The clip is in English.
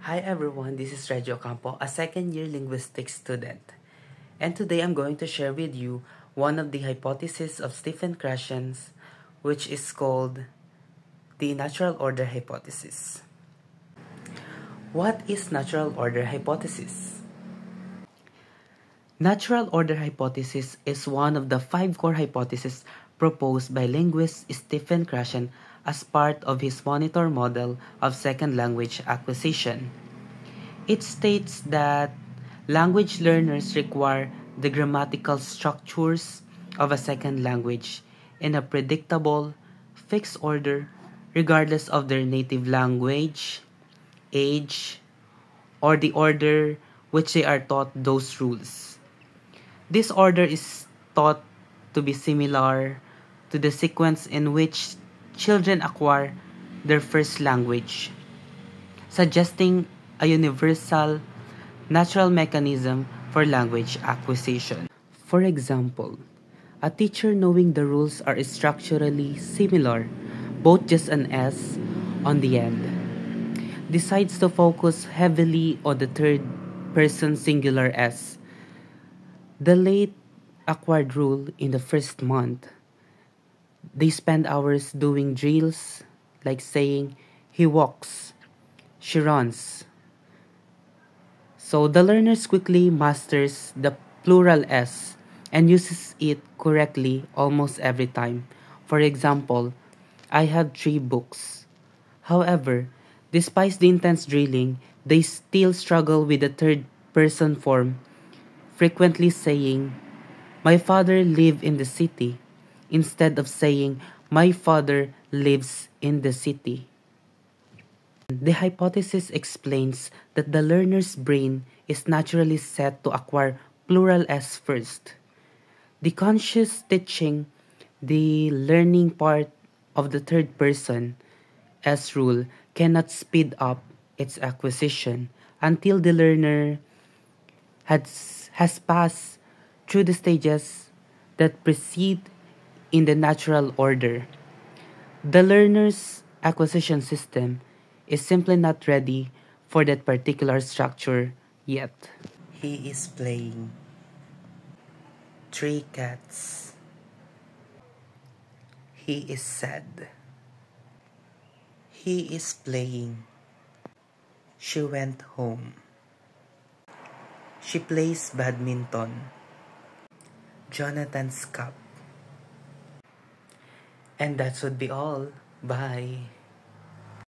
Hi everyone, this is Regio Campo, a second-year linguistics student. And today I'm going to share with you one of the hypotheses of Stephen Krashen's, which is called the natural order hypothesis. What is natural order hypothesis? Natural order hypothesis is one of the 5 core hypotheses proposed by linguist Stephen Krashen as part of his monitor model of second language acquisition. It states that language learners require the grammatical structures of a second language in a predictable, fixed order regardless of their native language, age, or the order which they are taught those rules. This order is thought to be similar to the sequence in which children acquire their first language, suggesting a universal, natural mechanism for language acquisition. For example, a teacher knowing the rules are structurally similar, both just an S on the end, decides to focus heavily on the third person singular S. The late acquired rule in the first month. They spend hours doing drills like saying, he walks, she runs. So the learners quickly masters the plural S and uses it correctly almost every time. For example, I have 3 books. However, despite the intense drilling, they still struggle with the third person form, frequently saying, my father lives in the city, instead of saying, my father lives in the city. The hypothesis explains that the learner's brain is naturally set to acquire plural S first. The conscious teaching, the learning part of the third person S rule cannot speed up its acquisition until the learner has passed through the stages that precede in the natural order. The learner's acquisition system is simply not ready for that particular structure yet. He is playing 3 cats. He is sad. He is playing. She went home. She plays badminton. Jonathan's cup. And that should be all. Bye.